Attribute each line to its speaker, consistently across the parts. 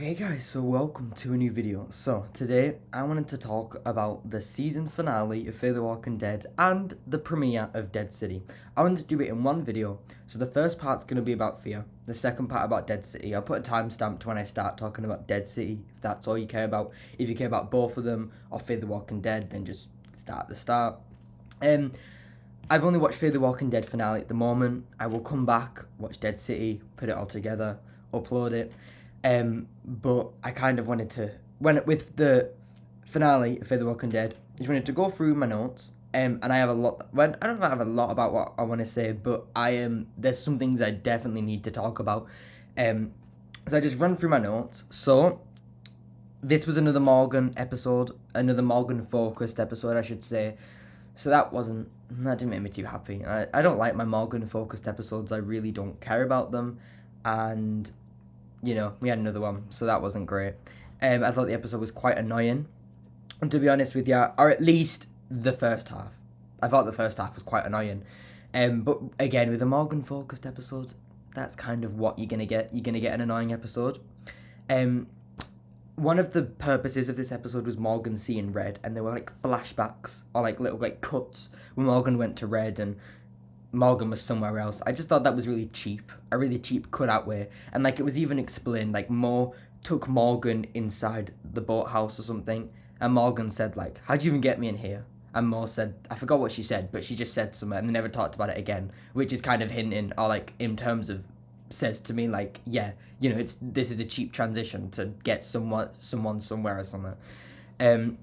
Speaker 1: Okay guys, so welcome to a new video. So today I wanted to talk about the season finale of Fear the Walking Dead and the premiere of Dead City. I wanted to do it in one video. So the first part's going to be about Fear, the second part about Dead City. I'll put a timestamp to when I start talking about Dead City, if that's all you care about. If you care about both of them or Fear the Walking Dead, then just start at the start. I've only watched Fear the Walking Dead finale at the moment. I will come back, watch Dead City, put it all together, upload it. But I kind of wanted to, with the finale of Fear the Walking Dead, I just wanted to go through my notes, and I have a lot, I don't know if I have a lot about what I want to say, but there's some things I definitely need to talk about, so I just run through my notes. So, this was another Morgan episode, another Morgan-focused episode, I should say, so that didn't make me too happy. I don't like my Morgan-focused episodes, I really don't care about them, and we had another one, so that wasn't great. I thought the episode was quite annoying, and to be honest with you, or at least the first half. I thought the first half was quite annoying. But again, with the Morgan-focused episodes, that's kind of what you're going to get. You're going to get an annoying episode. One of the purposes of this episode was Morgan seeing Red, and there were flashbacks, or little cuts when Morgan went to Red, and Morgan was somewhere else. I just thought that was really cheap. A really cheap cutout way. And it was even explained, Mo took Morgan inside the boathouse or something, and Morgan said, how'd you even get me in here? And Mo said, I forgot what she said, but she just said something, and they never talked about it again, which is kind of hinting, or in terms of, says to me, this is a cheap transition to get someone somewhere or something.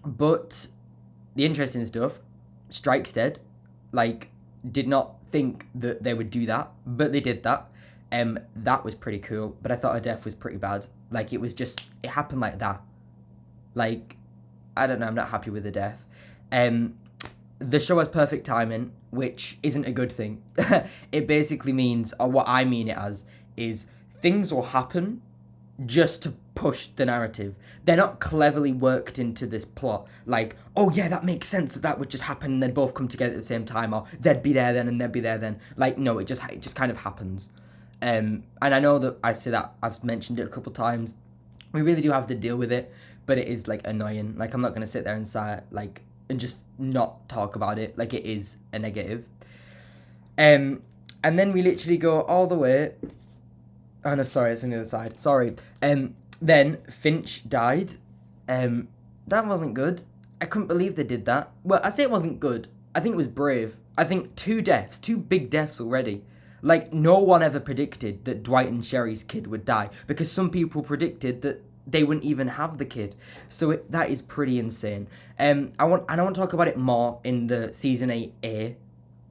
Speaker 1: But the interesting stuff, Strike's dead. Did not think that they would do that, but they did that. That was pretty cool, but I thought her death was pretty bad. It happened like that. I don't know, I'm not happy with the death. The show has perfect timing, which isn't a good thing. It basically means, or what I mean it as, is things will happen just to push the narrative. They're not cleverly worked into this plot. Oh yeah, that makes sense that would just happen and they'd both come together at the same time, or they'd be there then and they'd be there then. No, it just kind of happens. And I know that I say that, I've mentioned it a couple times. We really do have to deal with it, but it is annoying. I'm not gonna sit there and say and just not talk about it it is a negative. And then we literally go all the way. Oh no, sorry, it's on the other side. Sorry. Then Finch died. That wasn't good. I couldn't believe they did that. Well, I say it wasn't good. I think it was brave. I think two big deaths already. No one ever predicted that Dwight and Sherry's kid would die, because some people predicted that they wouldn't even have the kid. So that is pretty insane. I want to talk about it more in the season 8A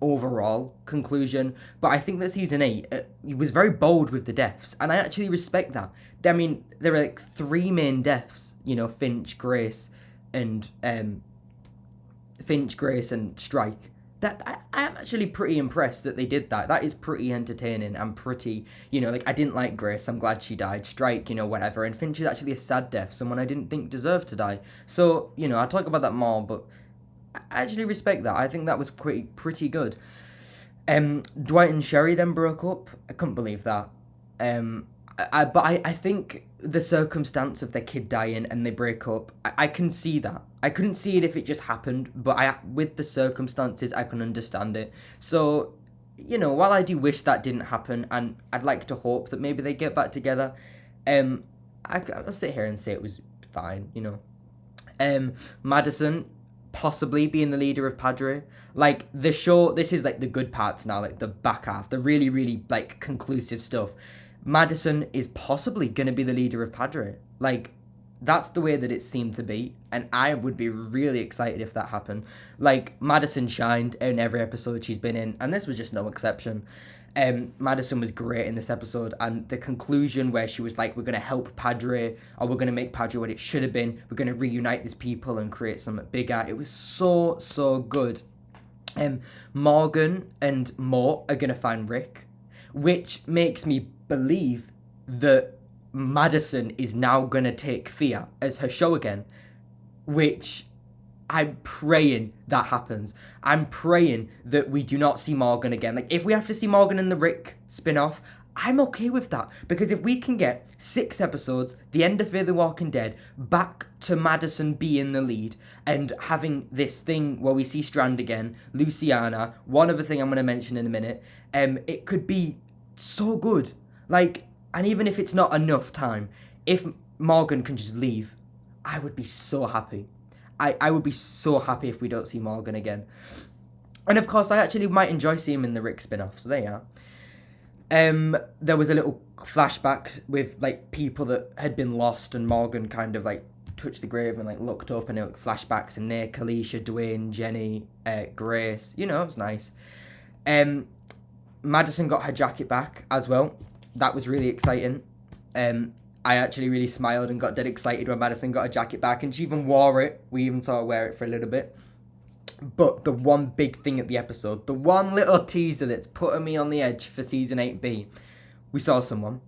Speaker 1: overall conclusion, but I think that season 8 was very bold with the deaths, and I actually respect that. I mean, there were 3 main deaths, Finch, Grace, and Strike. That I am actually pretty impressed that they did that. That is pretty entertaining and pretty, I didn't like Grace, I'm glad she died. Strike, whatever, and Finch is actually a sad death, someone I didn't think deserved to die. So, I'll talk about that more, but I actually respect that. I think that was pretty good. Dwight and Sherry then broke up. I couldn't believe that. But I think the circumstance of their kid dying and they break up, I can see that. I couldn't see it if it just happened, but with the circumstances, I can understand it. So, while I do wish that didn't happen, and I'd like to hope that maybe they get back together, I'll sit here and say it was fine, Madison possibly being the leader of Padre. The show, this is the good parts now, the back half, the really, really conclusive stuff. Madison is possibly going to be the leader of Padre. That's the way that it seemed to be, and I would be really excited if that happened. Madison shined in every episode she's been in, and this was just no exception. Madison was great in this episode, and the conclusion where she was we're going to help Padre, or we're going to make Padre what it should have been, we're going to reunite these people and create something bigger. It was so good. Morgan and Mort are going to find Rick, which makes me believe that Madison is now going to take Fear as her show again, which I'm praying that happens. I'm praying that we do not see Morgan again. If we have to see Morgan in the Rick spin-off, I'm okay with that, because if we can get 6 episodes, the end of Fear the Walking Dead, back to Madison being the lead and having this thing where we see Strand again, Luciana, one other thing I'm going to mention in a minute, it could be so good. Like, and even if it's not enough time, if Morgan can just leave, I would be so happy. I would be so happy if we don't see Morgan again. And of course, I actually might enjoy seeing him in the Rick spin-off, so there you are. There was a little flashback with like people that had been lost, and Morgan kind of like touched the grave and like looked up, and it like, flashbacks and Nick, Alicia, Dwayne, Jenny, Grace. You know, it was nice. Madison got her jacket back as well. That was really exciting. I actually really smiled and got dead excited when Madison got her jacket back, and she even wore it. We even saw her wear it for a little bit. But the one big thing at the episode, the one little teaser that's putting me on the edge for season 8B, we saw someone,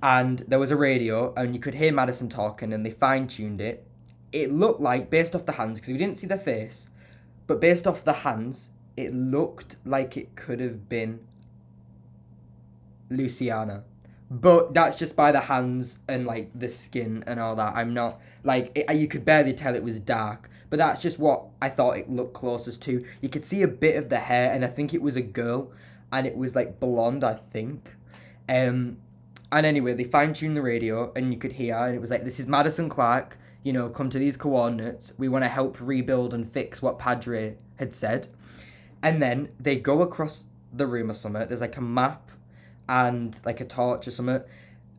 Speaker 1: and there was a radio, and you could hear Madison talking, and they fine-tuned it. It looked like, based off the hands, because we didn't see their face, but based off the hands, it looked like it could have been Luciana. But that's just by the hands and, like, the skin and all that. I'm not, like, you could barely tell it was dark. But that's just what I thought it looked closest to. You could see a bit of the hair, and I think it was a girl. And it was, like, blonde, I think. And anyway, they fine-tuned the radio, and you could hear, and it was like, this is Madison Clark, you know, come to these coordinates. We want to help rebuild and fix what Padre had said. And then they go across the room or something. There's, like, a map and like a torch or something, and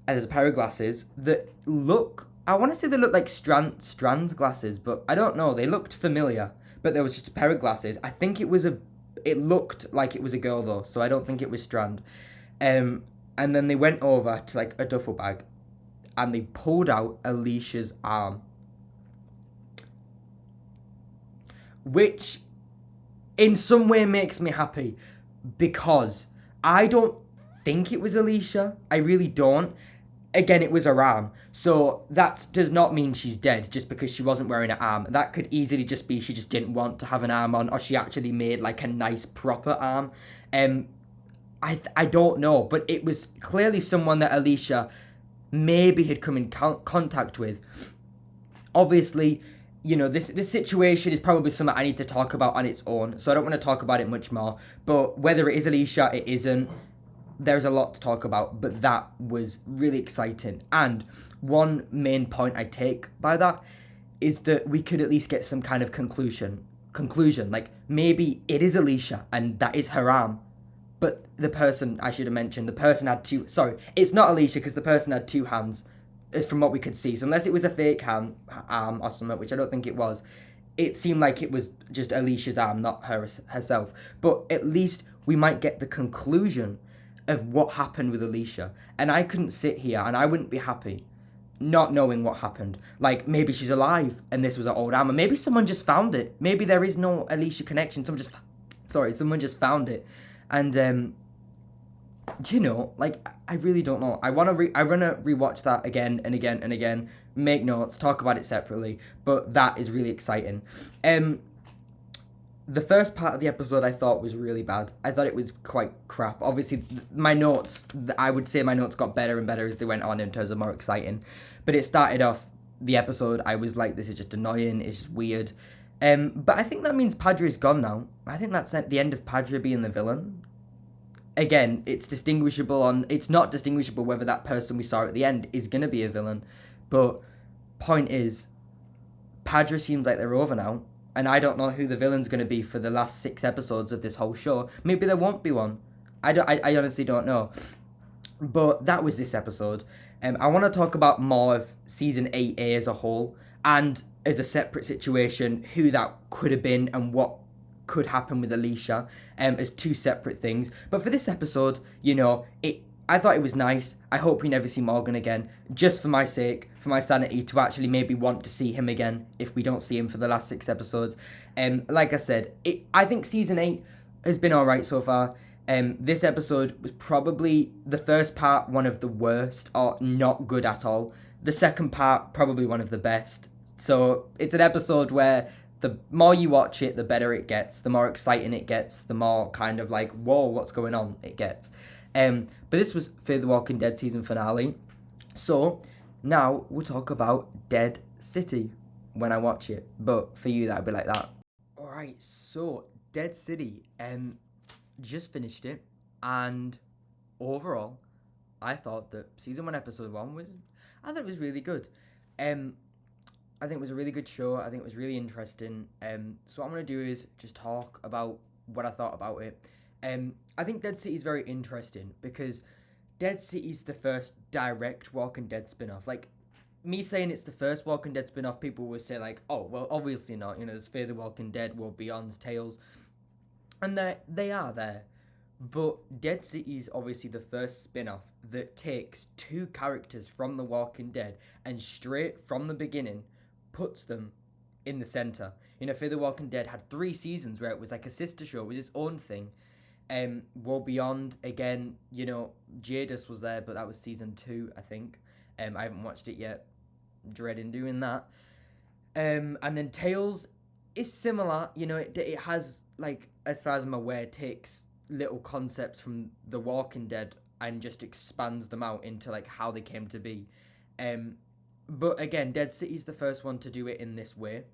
Speaker 1: there's a pair of glasses that look, I want to say they look like Strand's glasses, but I don't know, they looked familiar, but there was just a pair of glasses. I think it looked like it was a girl though, so I don't think it was Strand. And then they went over to like a duffel bag, and they pulled out Alicia's arm, which in some way makes me happy, because I don't think it was Alicia. I really don't. Again, it was her arm. So that does not mean she's dead just because she wasn't wearing an arm. That could easily just be she just didn't want to have an arm on, or she actually made like a nice proper arm. I don't know, but it was clearly someone that Alicia maybe had come in contact with. Obviously, you know, this situation is probably something I need to talk about on its own, so I don't want to talk about it much more. But whether it is Alicia, it isn't. There's a lot to talk about, but that was really exciting. And one main point I take by that is that we could at least get some kind of conclusion. Like, maybe it is Alicia, and that is her arm. But the person, I should have mentioned, the person had two... Sorry, it's not Alicia, because the person had two hands, from what we could see. So unless it was a fake arm or something, which I don't think it was, it seemed like it was just Alicia's arm, not herself. But at least we might get the conclusion of what happened with Alicia. And I couldn't sit here, and I wouldn't be happy not knowing what happened. Like, maybe she's alive, and this was her old arm, and maybe someone just found it. Maybe there is no Alicia connection. Someone just found it. And, you know, like, I really don't know. I want to rewatch that again and again and again, make notes, talk about it separately, but that is really exciting. The first part of the episode I thought was really bad. I thought it was quite crap. Obviously, I would say my notes got better and better as they went on in terms of more exciting. But it started off, the episode, I was like, this is just annoying, it's just weird. But I think that means Padre's gone now. I think that's the end of Padre being the villain. Again, it's not distinguishable whether that person we saw at the end is going to be a villain. But point is, Padre seems like they're over now. And I don't know who the villain's going to be for the last 6 episodes of this whole show. Maybe there won't be one. I honestly don't know. But that was this episode. I want to talk about more of Season 8A as a whole. And as a separate situation, who that could have been and what could happen with Alicia. As 2 separate things. But for this episode, you know, I thought it was nice. I hope we never see Morgan again. Just for my sake, for my sanity, to actually maybe want to see him again if we don't see him for the last 6 episodes. Like I said, I think Season 8 has been alright so far. This episode was probably the first part one of the worst, or not good at all. The second part, probably one of the best. So it's an episode where the more you watch it, the better it gets. The more exciting it gets. The more kind of like, whoa, what's going on it gets. But this was Fear the Walking Dead season finale. So now we'll talk about Dead City when I watch it. But for you, that'd be like that. Alright, so Dead City, just finished it, and overall, I thought that season 1, episode 1 I thought it was really good. I think it was a really good show. I think it was really interesting. So what I'm going to do is just talk about what I thought about it. I think Dead City is very interesting because Dead City is the first direct Walking Dead spin-off. Like, me saying it's the first Walking Dead spin-off, people would say like, oh, well, obviously not. You know, there's Fear the Walking Dead, World Beyond's, Tales. And they are there. But Dead City is obviously the first spin-off that takes two characters from The Walking Dead and straight from the beginning puts them in the center. You know, Fear the Walking Dead had 3 seasons where it was like a sister show, it was its own thing. World Beyond, again, you know, Jadis was there, but that was season 2, I think. I haven't watched it yet. Dreading doing that. And then Tales is similar. You know, it has, like, as far as I'm aware, takes little concepts from The Walking Dead and just expands them out into, like, how they came to be. But again, Dead City's the first one to do it in this way.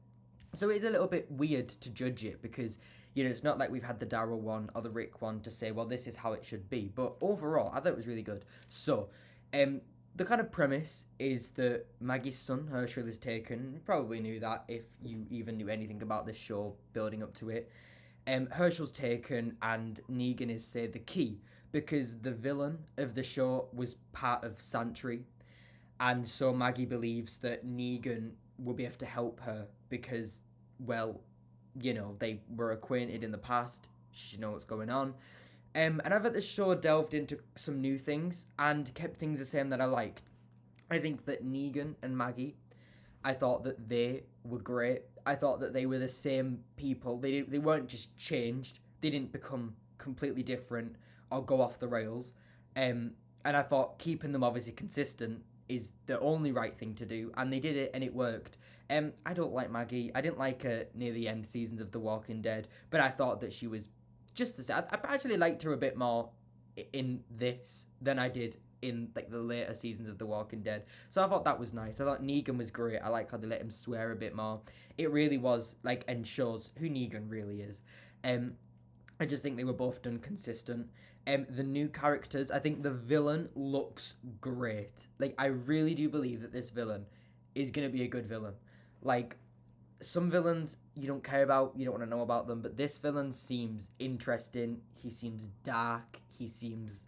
Speaker 1: So it's a little bit weird to judge it because, you know, it's not like we've had the Daryl one or the Rick one to say, well, this is how it should be. But overall, I thought it was really good. So, the kind of premise is that Maggie's son, Herschel, is taken. You probably knew that if you even knew anything about this show building up to it. Herschel's taken and Negan is, say, the key because the villain of the show was part of Santry. And so Maggie believes that Negan will be able to help her because, well, you know, they were acquainted in the past. She knows what's going on. And I thought the show delved into some new things and kept things the same that I liked. I think that Negan and Maggie, I thought that they were great. I thought that they were the same people. They weren't just changed. They didn't become completely different or go off the rails. And I thought keeping them obviously consistent is the only right thing to do, and they did it, and it worked. I don't like Maggie. I didn't like her near the end seasons of The Walking Dead, but I thought that she was just the same. I actually liked her a bit more in this than I did in like the later seasons of The Walking Dead. So I thought that was nice. I thought Negan was great. I like how they let him swear a bit more. It really was like and shows who Negan really is. I just think they were both done consistent. The new characters, I think the villain looks great. Like, I really do believe that this villain is going to be a good villain. Like, some villains you don't care about, you don't want to know about them, but this villain seems interesting. He seems dark. He seems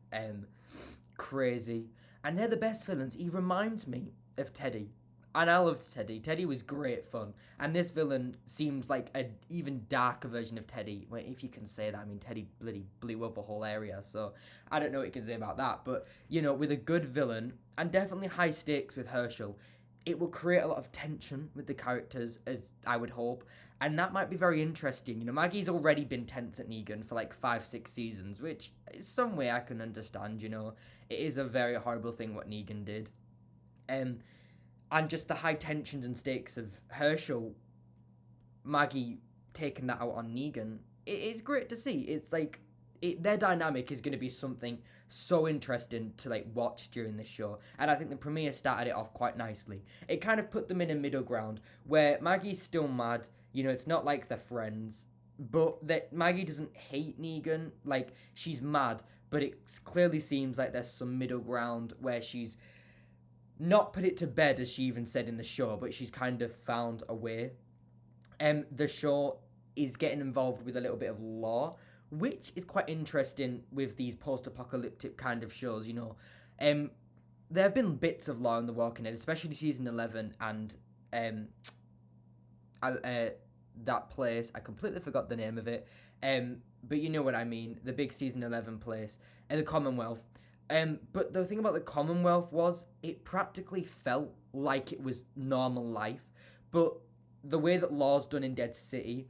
Speaker 1: crazy. And they're the best villains. He reminds me of Teddy. And I loved Teddy. Teddy was great fun. And this villain seems like an even darker version of Teddy. Well, if you can say that. I mean, Teddy bloody blew up a whole area. So I don't know what you can say about that. But, you know, with a good villain and definitely high stakes with Herschel, it will create a lot of tension with the characters, as I would hope. And that might be very interesting. You know, Maggie's already been tense at Negan for like 5-6 seasons, which is some way I can understand, you know. It is a very horrible thing what Negan did. And just the high tensions and stakes of Herschel, Maggie taking that out on Negan, it is great to see. It's like, their dynamic is going to be something so interesting to like watch during this show. And I think the premiere started it off quite nicely. It kind of put them in a middle ground where Maggie's still mad. You know, it's not like they're friends, but that Maggie doesn't hate Negan. Like, she's mad, but it clearly seems like there's some middle ground where she's not put it to bed, as she even said in the show, but she's kind of found a way. The show is getting involved with a little bit of law, which is quite interesting with these post-apocalyptic kind of shows, you know. There have been bits of law in The Walking Dead, especially season 11 and that place. I completely forgot the name of it, but you know what I mean, the big season 11 place, the Commonwealth. But the thing about the Commonwealth was it practically felt like it was normal life. But the way that law's done in Dead City,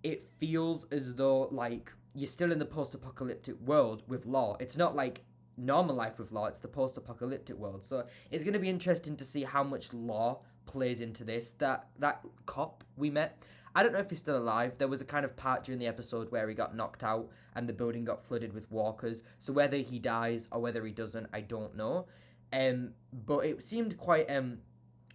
Speaker 1: it feels as though like you're still in the post-apocalyptic world with law. It's not like normal life with law, it's the post-apocalyptic world. So it's going to be interesting to see how much law plays into this. That cop we met, I don't know if he's still alive. There was a kind of part during the episode where he got knocked out and the building got flooded with walkers. So whether he dies or whether he doesn't, I don't know. But it seemed quite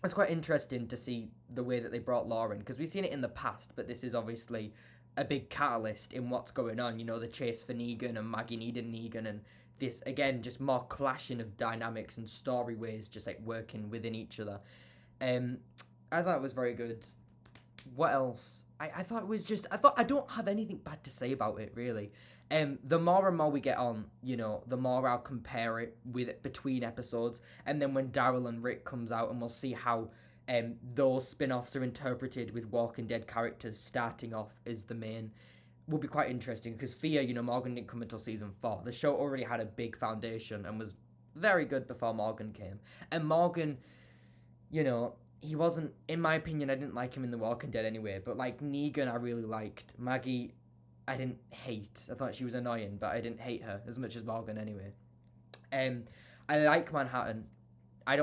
Speaker 1: it's quite interesting to see the way that they brought Law in, because we've seen it in the past, but this is obviously a big catalyst in what's going on. You know, the chase for Negan and Maggie needing Negan, and this again just more clashing of dynamics and story ways, just like working within each other. I thought it was very good. What else? I thought it was just, I don't have anything bad to say about it, really. The more and more we get on, you know, the more I'll compare it with between episodes, and then when Daryl and Rick comes out, and we'll see how those spin-offs are interpreted with Walking Dead characters starting off as the main, will be quite interesting, because Fear, you know, Morgan didn't come until season 4. The show already had a big foundation and was very good before Morgan came. And Morgan, you know, he wasn't, in my opinion, I didn't like him in The Walking Dead anyway, but like Negan I really liked. Maggie, I didn't hate. I thought she was annoying, but I didn't hate her as much as Morgan anyway. I like Manhattan. I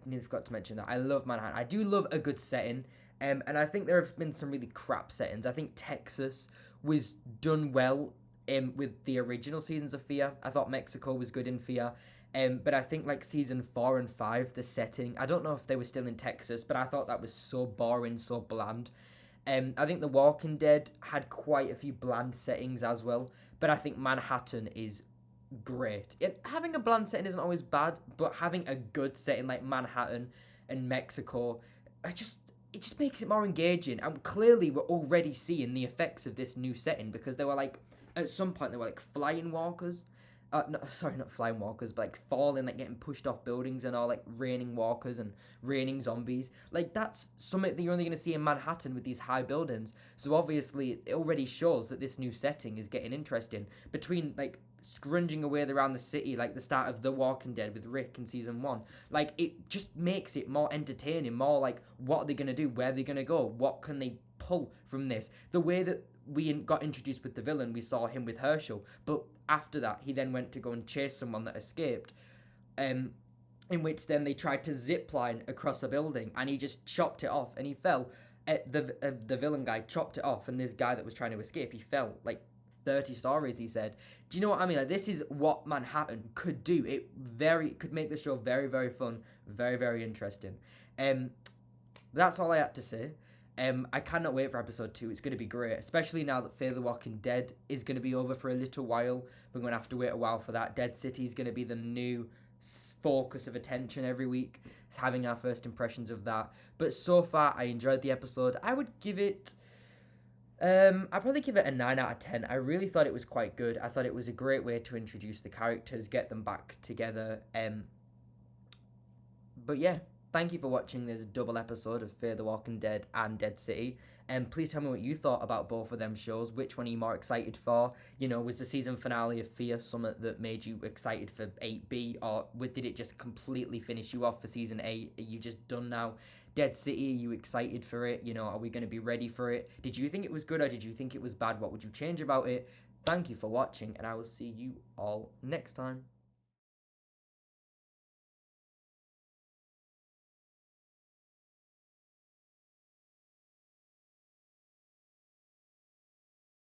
Speaker 1: nearly forgot to mention that. I love Manhattan. I do love a good setting. And I think there have been some really crap settings. I think Texas was done well with the original seasons of Fear. I thought Mexico was good in Fear. But I think like season 4 and 5, the setting, I don't know if they were still in Texas, but I thought that was so boring, so bland. I think The Walking Dead had quite a few bland settings as well, but I think Manhattan is great. Having a bland setting isn't always bad, but having a good setting like Manhattan and Mexico, it just makes it more engaging. And clearly we're already seeing the effects of this new setting, because they were like, at some point they were like flying walkers. Not flying walkers, but like falling, like getting pushed off buildings and all, like raining walkers and raining zombies. Like that's something that you're only going to see in Manhattan with these high buildings. So obviously it already shows that this new setting is getting interesting. Between like scrunging away around the city, like the start of The Walking Dead with Rick in season 1, like it just makes it more entertaining, more like what are they going to do, where are they going to go, what can they pull from this. The way that we got introduced with the villain, we saw him with Herschel, but after that he then went to go and chase someone that escaped, in which then they tried to zipline across a building and he just chopped it off and he fell. The villain guy chopped it off, and this guy that was trying to escape, he fell like 30 stories, he said. Do you know what I mean? Like, this is what Manhattan could do. It could make the show very, very fun, very, very interesting. That's all I had to say. I cannot wait for episode 2. It's going to be great, especially now that Fear the Walking Dead is going to be over for a little while. We're going to have to wait a while for that. Dead City is going to be the new focus of attention every week. It's having our first impressions of that. But so far, I enjoyed the episode. I would give it... I'd probably give it a 9 out of 10. I really thought it was quite good. I thought it was a great way to introduce the characters, get them back together. But yeah, thank you for watching this double episode of Fear the Walking Dead and Dead City. And please tell me what you thought about both of them shows. Which one are you more excited for? You know, was the season finale of Fear something that made you excited for 8B? Or did it just completely finish you off for season 8? Are you just done now? Dead City, are you excited for it? You know, are we going to be ready for it? Did you think it was good or did you think it was bad? What would you change about it? Thank you for watching, and I will see you all next time.